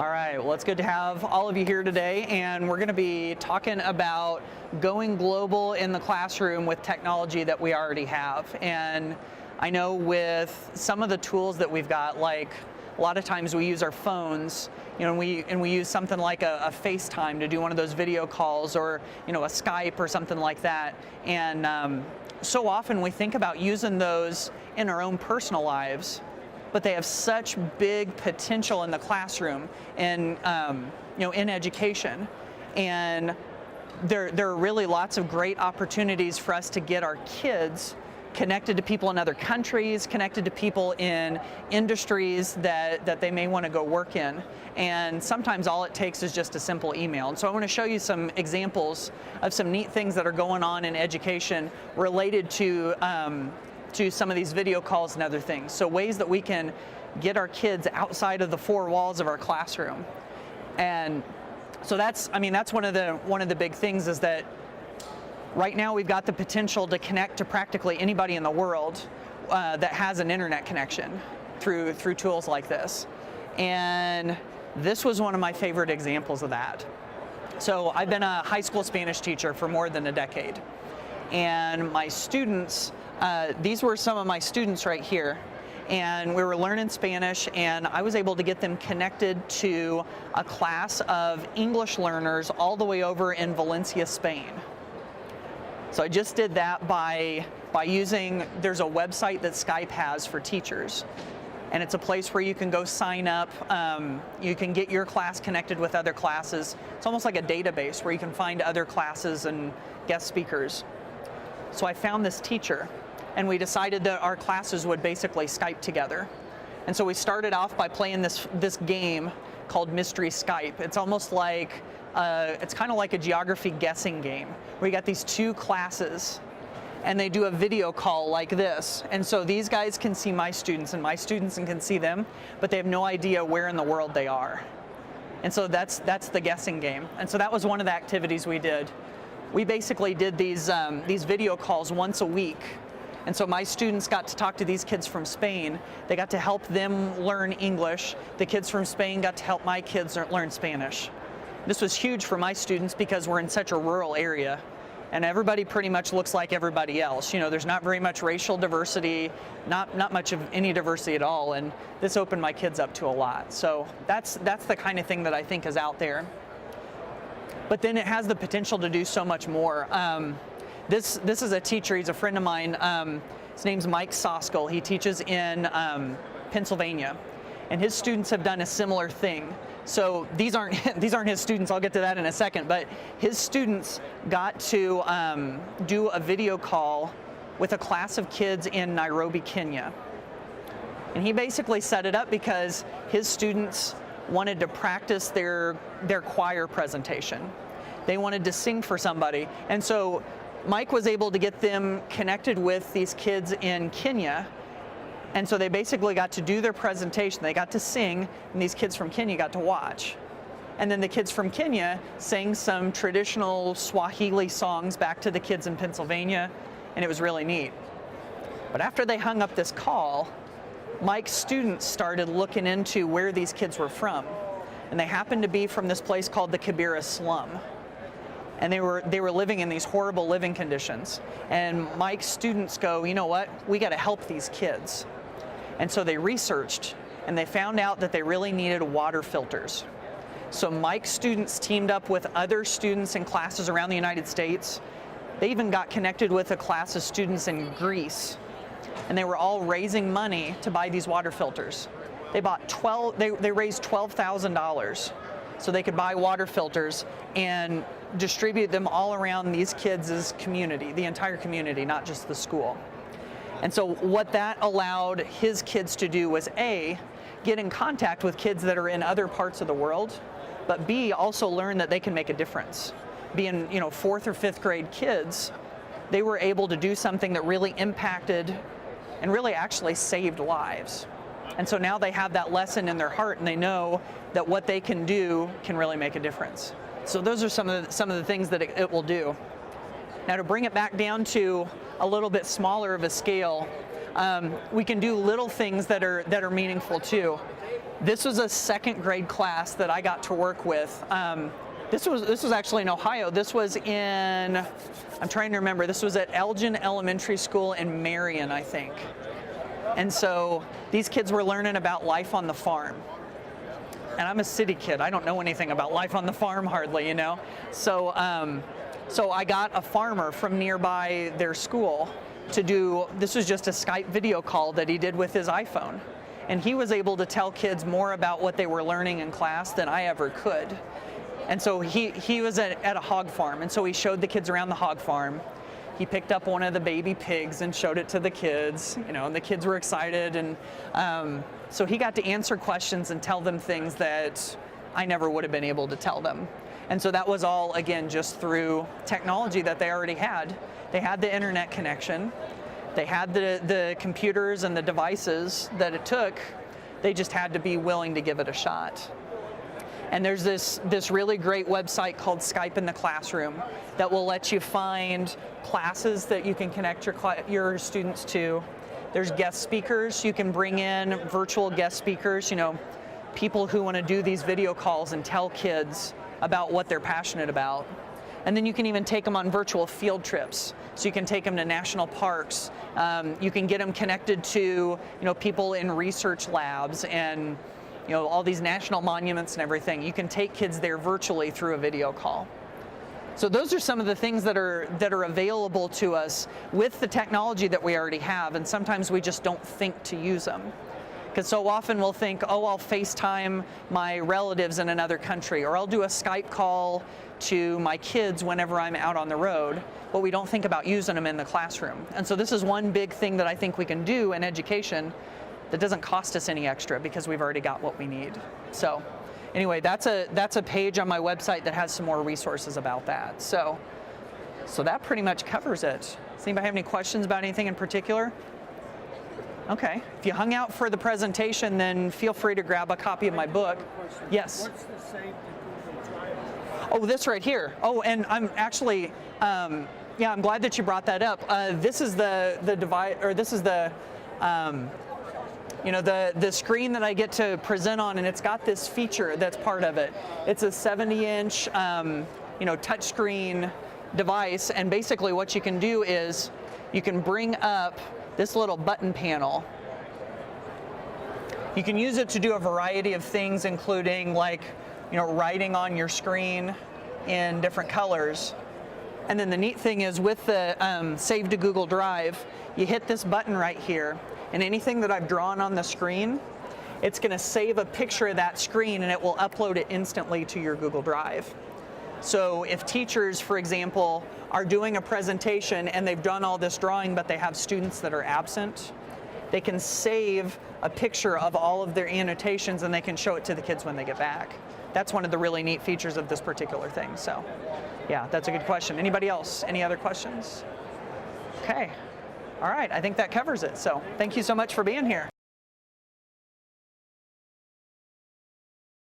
All right, well, it's good to have all of you here today, and we're going to be talking about going global in the classroom with technology that we already have. And I know with some of the tools that we've got, like a lot of times we use our phones, and we use something like a FaceTime to do one of those video calls, or a Skype or something like that. And so often we think about using those in our own personal lives, but they have such big potential in the classroom and in education. And there are really lots of great opportunities for us to get our kids connected to people in other countries, connected to people in industries that they may want to go work in. And sometimes all it takes is just a simple email. And so I want to show you some examples of some neat things that are going on in education related to some of these video calls and other things. So ways that we can get our kids outside of the four walls of our classroom. And so that's one of the big things, is that right now we've got the potential to connect to practically anybody in the world that has an internet connection through tools like this. And this was one of my favorite examples of that. So I've been a high school Spanish teacher for more than a decade. And my students, these were some of my students right here, and we were learning Spanish, and I was able to get them connected to a class of English learners all the way over in Valencia, Spain. So I just did that by using, there's a website that Skype has for teachers, and it's a place where you can go sign up. You can get your class connected with other classes. It's almost like a database where you can find other classes and guest speakers. So I found this teacher, and we decided that our classes would basically Skype together. And so we started off by playing this game called Mystery Skype. It's almost like, it's kind of like a geography guessing game, where you got these two classes, and they do a video call like this. And so these guys can see my students, and my students can see them, but they have no idea where in the world they are. And so that's the guessing game. And so that was one of the activities we did. We basically did these video calls once a week. And so my students got to talk to these kids from Spain. They got to help them learn English. The kids from Spain got to help my kids learn Spanish. This was huge for my students because we're in such a rural area, and everybody pretty much looks like everybody else. There's not very much racial diversity, not much of any diversity at all, and this opened my kids up to a lot. So that's the kind of thing that I think is out there. But then it has the potential to do so much more. This is a teacher. He's a friend of mine. His name's Mike Soskell. He teaches in Pennsylvania, and his students have done a similar thing. So these aren't his students. I'll get to that in a second. But his students got to do a video call with a class of kids in Nairobi, Kenya. And he basically set it up because his students wanted to practice their choir presentation. They wanted to sing for somebody. And so Mike was able to get them connected with these kids in Kenya. And so they basically got to do their presentation. They got to sing, and these kids from Kenya got to watch. And then the kids from Kenya sang some traditional Swahili songs back to the kids in Pennsylvania, and it was really neat. But after they hung up this call, Mike's students started looking into where these kids were from. And they happened to be from this place called the Kibera slum. And they were living in these horrible living conditions. And Mike's students go, you know what, we got to help these kids. And so they researched, and they found out that they really needed water filters. So Mike's students teamed up with other students in classes around the United States. They even got connected with a class of students in Greece. And they were all raising money to buy these water filters. They raised $12,000 so they could buy water filters and distribute them all around these kids' community, the entire community, not just the school. And so what that allowed his kids to do was A, get in contact with kids that are in other parts of the world, but B, also learn that they can make a difference. Being, 4th or 5th grade kids, they were able to do something that really impacted and really actually saved lives. And so now they have that lesson in their heart, and they know that what they can do can really make a difference. So those are some of the things that it will do. Now, to bring it back down to a little bit smaller of a scale, we can do little things that are meaningful too. This was a second grade class that I got to work with. This was actually in Ohio. This was in, I'm trying to remember, this was at Elgin Elementary School in Marion, I think. And so these kids were learning about life on the farm. And I'm a city kid. I don't know anything about life on the farm hardly, you know. So I got a farmer from nearby their school to do, this was just a Skype video call that he did with his iPhone. And he was able to tell kids more about what they were learning in class than I ever could. And so he was at a hog farm, and so he showed the kids around the hog farm. He picked up one of the baby pigs and showed it to the kids, you know, and the kids were excited. And so he got to answer questions and tell them things that I never would have been able to tell them. And so that was all, again, just through technology that they already had. They had the internet connection. They had the computers and the devices that it took. They just had to be willing to give it a shot. And there's this really great website called Skype in the Classroom that will let you find classes that you can connect your students to. There's guest speakers. You can bring in virtual guest speakers, you know, people who want to do these video calls and tell kids about what they're passionate about. And then you can even take them on virtual field trips. So you can take them to national parks. You can get them connected to, you know, people in research labs and, you know, all these national monuments and everything. You can take kids there virtually through a video call. So those are some of the things that are available to us with the technology that we already have, and sometimes we just don't think to use them. Because so often we'll think, oh, I'll FaceTime my relatives in another country, or I'll do a Skype call to my kids whenever I'm out on the road, but we don't think about using them in the classroom. And so this is one big thing that I think we can do in education that doesn't cost us any extra because we've already got what we need. So anyway, that's a page on my website that has some more resources about that. So that pretty much covers it. Does anybody have any questions about anything in particular? Okay. If you hung out for the presentation, then feel free to grab a copy of my book. Yes? What's the same to Google Drive? Oh, this right here. Oh, and I'm actually, yeah, I'm glad that you brought that up. This is the device, or this is the, you know, the screen that I get to present on, and it's got this feature that's part of it. It's a 70-inch, you know, touchscreen device, and basically what you can do is you can bring up this little button panel. You can use it to do a variety of things, including like, you know, writing on your screen in different colors. And then the neat thing is with the Save to Google Drive, you hit this button right here, and anything that I've drawn on the screen, it's going to save a picture of that screen and it will upload it instantly to your Google Drive. So if teachers, for example, are doing a presentation and they've done all this drawing but they have students that are absent, they can save a picture of all of their annotations and they can show it to the kids when they get back. That's one of the really neat features of this particular thing. So yeah, that's a good question. Anybody else? Any other questions? Okay. All right, I think that covers it. So thank you so much for being here.